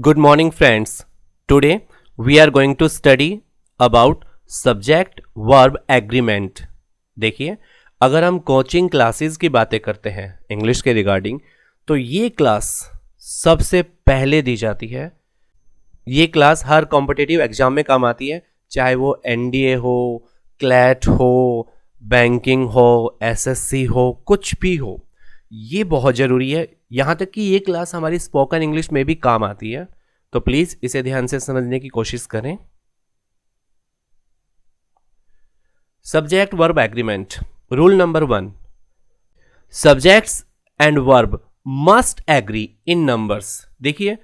Good morning friends. Today we are going to study about subject verb agreement. देखिए, अगर हम coaching classes की बातें करते हैं इंग्लिश के रिगार्डिंग, तो ये क्लास सबसे पहले दी जाती है। ये क्लास हर कॉम्पिटिटिव एग्जाम में काम आती है, चाहे वो एनडीए हो, क्लैट हो, बैंकिंग हो, एसएससी हो, कुछ भी हो। ये बहुत ज़रूरी है, यहाँ तक कि ये क्लास हमारी स्पोकन इंग्लिश में भी काम आती है, तो प्लीज़ इसे ध्यान से समझने की कोशिश करें। Subject verb agreement rule number 1, subjects and verb must agree in numbers. देखिए,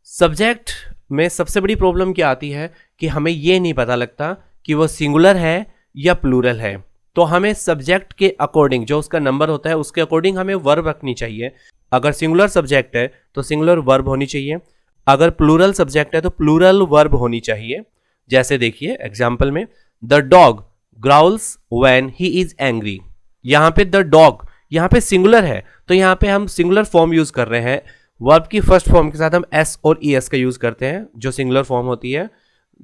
सब्जेक्ट में सबसे बड़ी प्रॉब्लम क्या आती है कि हमें ये नहीं पता लगता कि वो सिंगुलर है या प्लूरल है। तो हमें सब्जेक्ट के अकॉर्डिंग, जो उसका नंबर होता है उसके अकॉर्डिंग हमें वर्ब रखनी चाहिए। अगर सिंगुलर सब्जेक्ट है तो सिंगुलर वर्ब होनी चाहिए, अगर प्लूरल सब्जेक्ट है तो प्लूरल वर्ब होनी चाहिए। जैसे देखिए एग्जाम्पल में, the dog growls when he is angry. यहाँ पे द डॉग, यहाँ पे सिंगुलर है तो यहाँ पे हम सिंगुलर फॉर्म यूज कर रहे हैं। वर्ब की फर्स्ट फॉर्म के साथ हम एस और ई एस का यूज करते हैं, जो सिंगुलर फॉर्म होती है।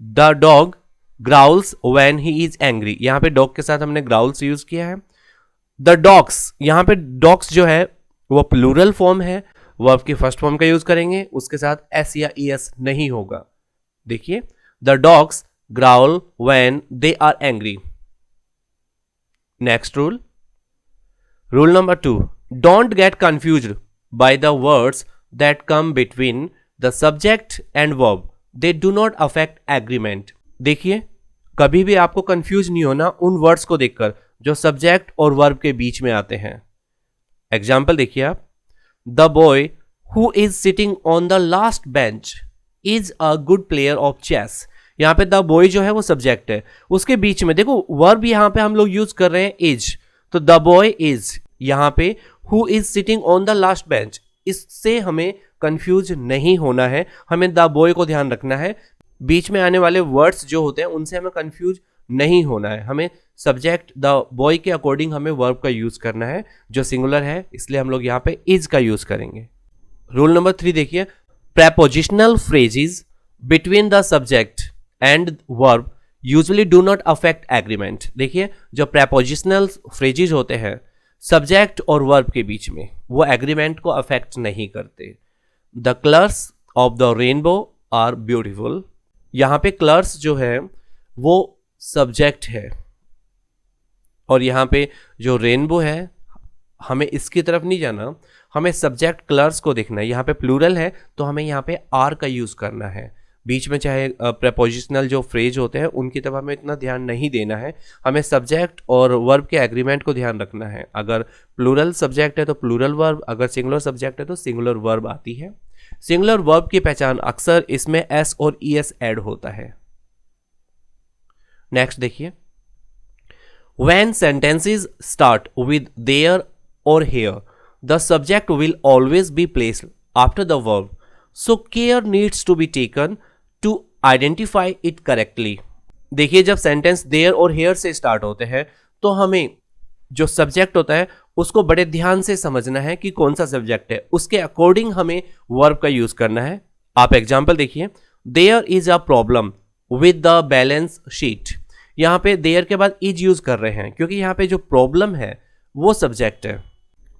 The dog growls when he is angry, यहाँ पे डॉग के साथ हमने ग्राउल्स यूज किया है। द डॉग्स, यहाँ पे डॉग्स जो है वो प्लूरल फॉर्म है, वर्ब की फर्स्ट फॉर्म का यूज करेंगे, उसके साथ एस या ई एस नहीं होगा। देखिए, the dogs growl when they are angry. Next rule, rule number 2, don't get confused by the words that come between the subject and verb, they do not affect agreement. देखिए, कभी भी आपको confuse नहीं होना उन वर्ड्स को देखकर जो सब्जेक्ट और वर्ब के बीच में आते हैं। एग्जाम्पल देखिए आप, the boy who is sitting on the last bench is a good player of chess. यहाँ पे द बॉय जो है वो सब्जेक्ट है, उसके बीच में देखो वर्ब यहाँ पे हम लोग यूज कर रहे हैं इज, तो द बॉय इज, यहाँ पे who is sitting on the last bench. इससे हमें कंफ्यूज नहीं होना है, हमें द बॉय को ध्यान रखना है। बीच में आने वाले वर्ड्स जो होते हैं उनसे हमें कंफ्यूज नहीं होना है, हमें सब्जेक्ट द बॉय के अकॉर्डिंग हमें वर्ब का यूज करना है, जो सिंगुलर है इसलिए हम लोग यहाँ पे इज का यूज करेंगे। रूल नंबर 3 देखिए, prepositional phrases between the subject and verb usually do not affect agreement। देखिए, जो prepositional phrases होते हैं सब्जेक्ट और वर्ब के बीच में, वो एग्रीमेंट को अफेक्ट नहीं करते। The colours of the rainbow are beautiful. यहाँ पे कलर्स जो है वो सब्जेक्ट है, और यहाँ पे जो रेनबो है हमें इसकी तरफ नहीं जाना, हमें सब्जेक्ट कलर्स को देखना है। यहाँ पे प्लूरल है तो हमें यहाँ पे आर का यूज करना है। बीच में चाहे प्रेपोजिशनल जो फ्रेज होते हैं उनकी तरफ हमें इतना ध्यान नहीं देना है, हमें सब्जेक्ट और वर्ब के एग्रीमेंट को ध्यान रखना है। अगर प्लूरल सब्जेक्ट है तो प्लूरल वर्ब, अगर सिंगुलर सब्जेक्ट है तो सिंगुलर वर्ब आती है। सिंगुलर वर्ब की पहचान अक्सर इसमें एस और ई एस ऐड होता है। नेक्स्ट देखिए, when sentences start with their और here, the subject will always be placed after the verb, so care needs to be taken to identify it correctly। देखिए, जब सेंटेंस there और here से start होते हैं तो हमें जो सब्जेक्ट होता है उसको बड़े ध्यान से समझना है कि कौन सा सब्जेक्ट है, उसके अकॉर्डिंग हमें वर्ब का यूज करना है। आप एग्जाम्पल देखिए, there is a problem with the balance sheet. यहाँ पे देयर के बाद इज यूज कर रहे हैं क्योंकि यहाँ पे जो प्रॉब्लम है वो सब्जेक्ट है।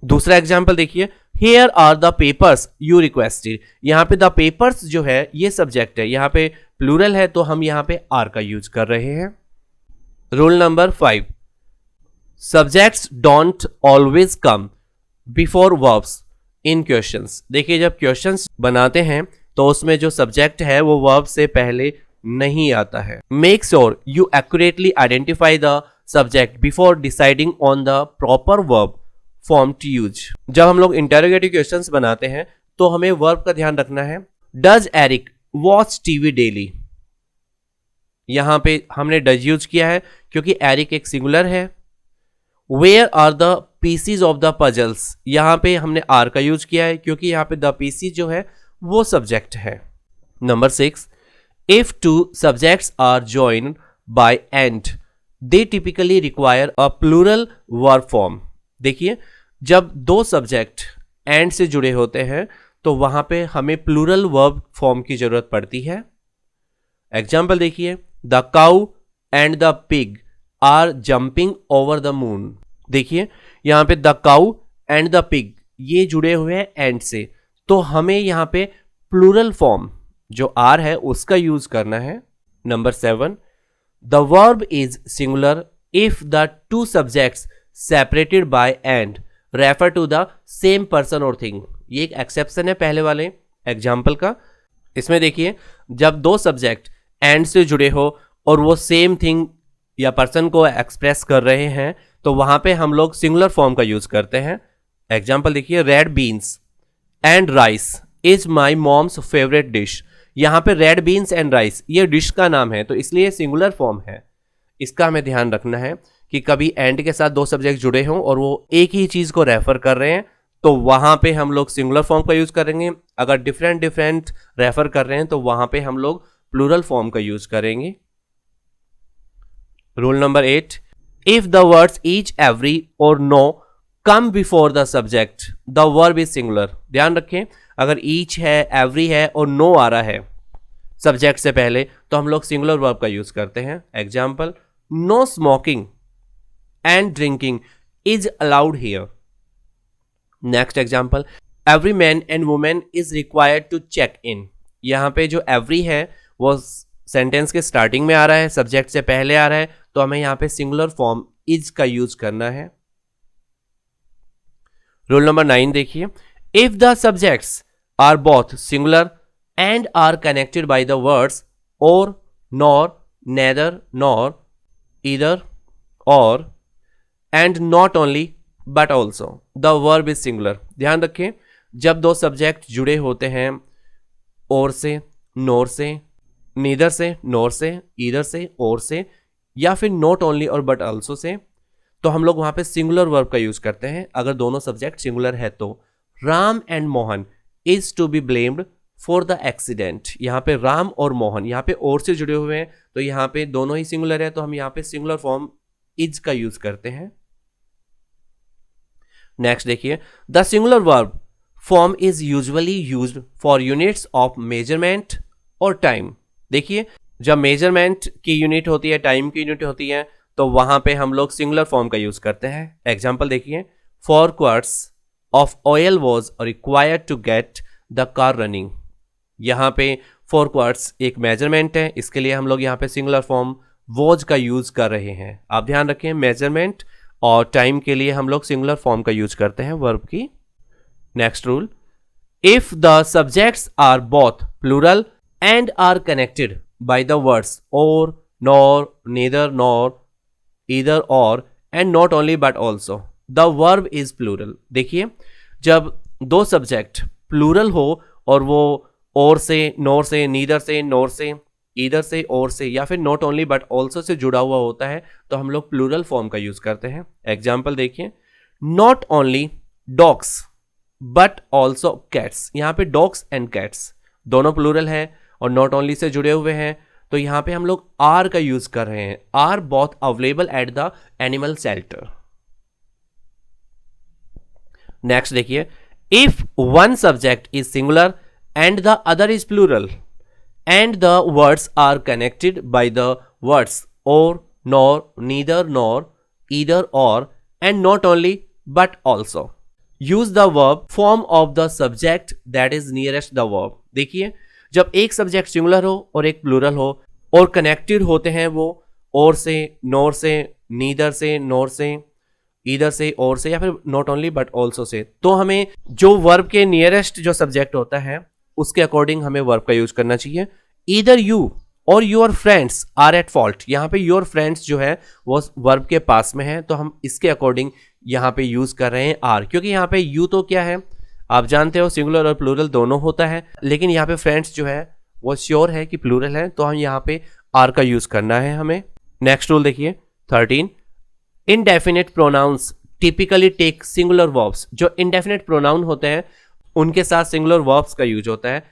दूसरा एग्जाम्पल देखिए, here are the papers you requested. यहाँ पे द पेपर्स जो है ये सब्जेक्ट है, यहाँ पे प्लूरल है तो हम यहाँ पे आर का यूज कर रहे हैं। Rule number 5, subjects don't always come before verbs in questions. देखिए, जब क्वेश्चंस बनाते हैं तो उसमें जो सब्जेक्ट है वो वर्ब से पहले नहीं आता है। Make sure you accurately identify the subject before deciding on the proper verb form to use. जब हम लोग इंटरोगेटिव क्वेश्चंस बनाते हैं तो हमें वर्ब का ध्यान रखना है। Does Eric watch TV daily. यहां पे हमने डज यूज किया है क्योंकि एरिक एक सिंगुलर है। Where are the pieces of the puzzles, यहां पे हमने आर का यूज किया है क्योंकि यहां पे द पीसी जो है वो सब्जेक्ट है। Number 6, if two subjects are joined by and they typically require a plural verb form. देखिए, जब दो सब्जेक्ट एंड से जुड़े होते हैं तो वहां पे हमें प्लूरल वर्ब फॉर्म की जरूरत पड़ती है। एग्जाम्पल देखिए, the cow and the pig are jumping over the moon. देखिए यहां पे the cow and the pig ये जुड़े हुए हैं एंड से, तो हमें यहां पे प्लूरल फॉर्म जो आर है उसका यूज करना है। Number 7, the verb is singular if the two subjects separated by and refer to the same person or thing. ये एक एक्सेप्शन है पहले वाले एग्जाम्पल का। इसमें देखिए, जब दो सब्जेक्ट एंड से जुड़े हो और वो सेम थिंग या पर्सन को एक्सप्रेस कर रहे हैं तो वहां पे हम लोग सिंगुलर फॉर्म का यूज करते हैं। एग्जाम्पल देखिए, red beans and rice is my mom's favourite dish. यहाँ पे रेड बीन्स एंड राइस ये डिश का नाम है तो इसलिए सिंगुलर फॉर्म है। इसका हमें ध्यान रखना है कि कभी एंड के साथ दो सब्जेक्ट जुड़े हों और वो एक ही चीज को रेफर कर रहे हैं तो वहां पे हम लोग सिंगुलर फॉर्म का यूज करेंगे। अगर डिफरेंट डिफरेंट रेफर कर रहे हैं तो वहां पे हम लोग प्लूरल फॉर्म का यूज करेंगे। Rule number 8, if the words each, every or no come before the subject the verb is singular. ध्यान रखें, अगर ईच है, एवरी है और नो आ रहा है सब्जेक्ट से पहले तो हम लोग सिंगुलर वर्ब का यूज करते हैं। Example, no smoking and drinking is allowed here. Next example, every man and women is required to check in. यहां पे जो एवरी है वो सेंटेंस के स्टार्टिंग में आ रहा है, सब्जेक्ट से पहले आ रहा है तो हमें यहां पे सिंगुलर फॉर्म इज का यूज करना है। रूल नंबर 9 देखिए, if the subjects are both singular and are connected by the words or, nor, neither, nor, either or, and not only but also the verb is singular. ध्यान रखें, जब दो subject जुड़े होते हैं और से, नोर से, नीदर से, नोर से, ईदर से, और से, या फिर नॉट ओनली और बट ऑल्सो से, तो हम लोग वहां पे सिंगुलर वर्ब का यूज करते हैं अगर दोनों सब्जेक्ट सिंगुलर है तो। Ram and Mohan is to be blamed for the accident. यहाँ पे राम और मोहन यहाँ पे और से जुड़े हुए हैं तो यहाँ पे दोनों ही सिंगुलर है तो हम यहाँ पे सिंगुलर फॉर्म इज का यूज करते हैं। नेक्स्ट देखिए, the singular verb form is usually used for units of measurement और टाइम। देखिए, जब मेजरमेंट की यूनिट होती है, टाइम की यूनिट होती है तो वहां पे हम लोग सिंगुलर फॉर्म का यूज करते हैं। एग्जाम्पल देखिए, 4 quarts of oil was required to get the car running. यहाँ पे 4 quarts एक मेजरमेंट है, इसके लिए हम लोग यहाँ पे सिंगुलर फॉर्म वॉज का यूज कर रहे हैं। आप ध्यान रखें, मेजरमेंट और टाइम के लिए हम लोग सिंगुलर फॉर्म का यूज करते हैं वर्ब की। Next rule, if the subjects are both plural and are connected by the words or, nor, neither, nor, either or, and not only but also the verb is plural. देखिए, जब दो subject plural हो और वो और से, नोर से, neither से, नोर से, ईदर से, और से, या फिर not only but also say जुड़ा हुआ होता है तो हम लोग प्लूरल फॉर्म का यूज करते हैं। एग्जाम्पल देखिए, not only dogs but also cats. यहाँ पे डॉग्स एंड कैट्स दोनों प्लूरल है और नॉट ओनली से जुड़े हुए हैं तो यहां पे हम लोग आर का यूज कर रहे हैं। Are both available at the animal shelter. Next देखिए, if one subject is singular and the other is plural and the words are connected by the words or, nor, neither, nor, either or, and not only but also, use the verb form of the subject that is nearest the verb. देखिए, जब एक subject singular हो और एक plural हो और connected होते हैं वो और से, नोर से, नीदर से, नोर से, ईदर से, और से, या फिर not only but also say, तो हमें जो वर्ब के नियरेस्ट जो सब्जेक्ट होता है उसके अकॉर्डिंग हमें वर्ब का यूज करना चाहिए। Either you or your friends are at fault. यहाँ पे योर फ्रेंड्स जो है वो वर्ब के पास में है तो हम इसके अकॉर्डिंग यहाँ पे यूज कर रहे हैं आर, क्योंकि यहाँ पे यू तो क्या है आप जानते हो सिंगुलर और प्लूरल दोनों होता है, लेकिन यहाँ पे फ्रेंड्स जो है वो श्योर है कि प्लूरल है तो हम यहाँ पे आर का यूज करना है हमें। नेक्स्ट रूल देखिए 13, indefinite pronouns typically take singular verbs. जो इनडेफिनेट प्रोनाउन होते हैं उनके साथ सिंगुलर वर्ब्स का यूज होता है।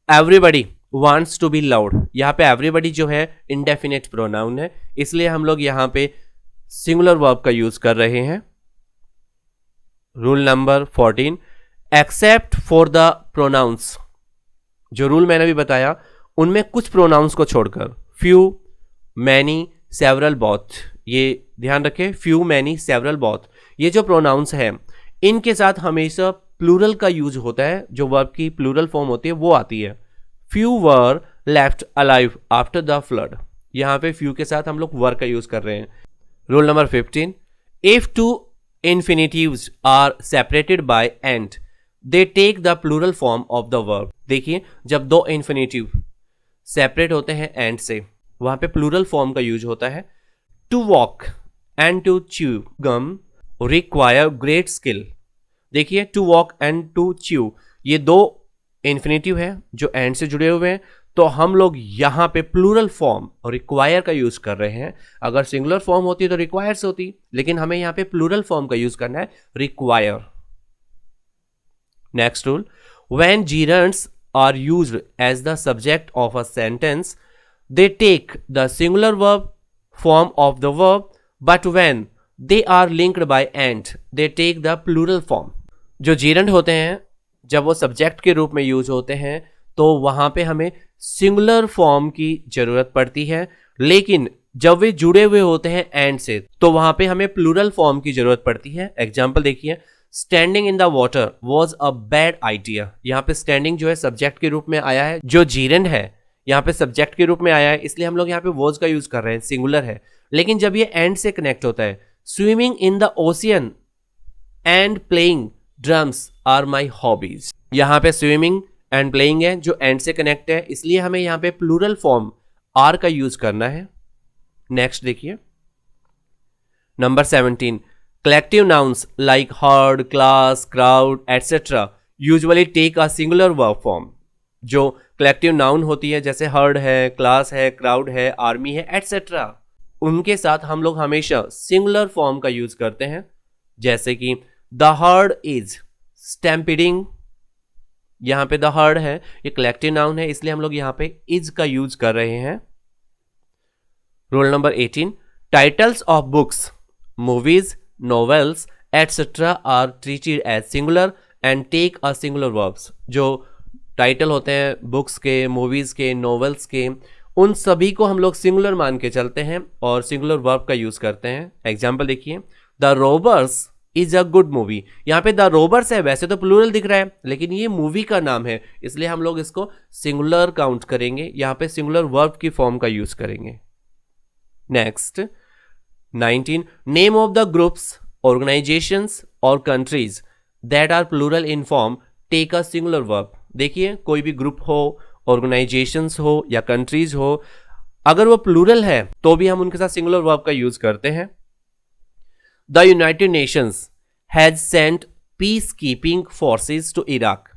Everybody wants to be loud, यहाँ पे एवरीबडी जो है इनडेफिनेट प्रोनाउन है इसलिए हम लोग यहाँ पे सिंगुलर वर्ब का यूज कर रहे हैं। Rule number 14, except for the pronounce, जो रूल मैंने भी बताया उनमें कुछ प्रोनाउंस को छोड़कर, फ्यू, मैनी, सेवरल, बोथ, ये ध्यान रखें, फ्यू, मैनी, सेवरल, बोथ, ये जो प्रोनाउंस हैं इनके साथ हमेशा प्लूरल का यूज होता है, जो वर्ब की प्लूरल फॉर्म होती है वो आती है। Few were left alive after the flood, यहां पे फ्यू के साथ हम लोग वर का यूज कर रहे हैं। Rule number 15, if two infinitives are separated by and they take the plural form of the verb. देखिए जब दो इंफिनिटिव सेपरेट होते हैं एंड से, वहां पे प्लूरल फॉर्म का यूज होता है। To walk and to chew gum require great skill. देखिए to walk and to chew ये दो इंफिनिटिव है जो एंड से जुड़े हुए हैं, तो हम लोग यहां पे प्लूरल फॉर्म रिक्वायर का यूज कर रहे हैं। अगर सिंगुलर फॉर्म होती तो रिक्वायर्स होती, लेकिन हमें यहां पे प्लूरल फॉर्म का यूज करना है, require. Next rule, when gerunds are used as the subject of a sentence they take the singular verb form of the verb, but when they are linked by and they take the plural form. जो gerund होते हैं जब वो subject के रूप में use होते हैं तो वहां पे हमें सिंगुलर फॉर्म की जरूरत पड़ती है, लेकिन जब वे जुड़े हुए होते हैं एंड से तो वहां पे हमें प्लूरल फॉर्म की जरूरत पड़ती है। एग्जाम्पल देखिए, standing in the water was a bad idea. यहाँ पे स्टैंडिंग जो है सब्जेक्ट के रूप में आया है, जो जीरंड है यहाँ पे सब्जेक्ट के रूप में आया है, इसलिए हम लोग यहाँ पे वॉज का यूज कर रहे हैं, सिंगुलर है। लेकिन जब ये एंड से कनेक्ट होता है, swimming in the ocean and playing drums are my hobbies, यहाँ पे स्विमिंग एंड प्लेइंग है जो एंड से कनेक्ट है, इसलिए हमें यहाँ पे प्लूरल फॉर्म आर का यूज करना है। नेक्स्ट देखिए number 17, collective nouns like herd, class, crowd etcetera usually take a singular verb form. जो कलेक्टिव नाउन होती है जैसे हर्ड है, क्लास है, क्राउड है, आर्मी है एटसेट्रा, उनके साथ हम लोग हमेशा सिंगुलर फॉर्म का यूज करते हैं। जैसे कि द हर्ड इज स्टैम्पिडिंग, यहां पे द हर्ड है, ये कलेक्टिव नाउन है, इसलिए हम लोग यहां पे इज का यूज कर रहे हैं। Rule number 18, titles of books, movies, novels etcetera are treated as singular and take a singular verbs. जो टाइटल होते हैं बुक्स के, मूवीज के, नॉवेल्स के, उन सभी को हम लोग सिंगुलर मान के चलते हैं और सिंगुलर वर्ब का यूज करते हैं। एग्जाम्पल देखिए, the robbers is a good movie. यहाँ पे द रोबर्स है, वैसे तो प्लूरल दिख रहा है लेकिन ये मूवी का नाम है, इसलिए हम लोग इसको सिंगुलर काउंट करेंगे, यहाँ पे सिंगुलर वर्ब की फॉर्म का यूज करेंगे। Next 19, name of the groups, organizations or countries that are plural in form take a singular verb. देखिए कोई भी ग्रुप हो, ऑर्गेनाइजेशंस हो या कंट्रीज हो, अगर वो प्लूरल है तो भी हम उनके साथ सिंगुलर वर्ब का यूज करते हैं। The United Nations has sent peace keeping forces to Iraq.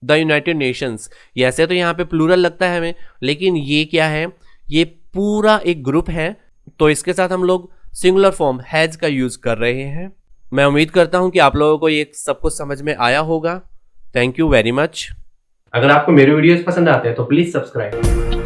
The United Nations, ऐसे तो यहाँ पे प्लूरल लगता है हमें, लेकिन ये क्या है, ये पूरा एक ग्रुप है, तो इसके साथ हम लोग सिंगुलर फॉर्म हैज का यूज कर रहे हैं। मैं उम्मीद करता हूं कि आप लोगों को ये सब कुछ समझ में आया होगा। Thank you very much. अगर आपको मेरे वीडियोस पसंद आते हैं तो प्लीज सब्सक्राइब।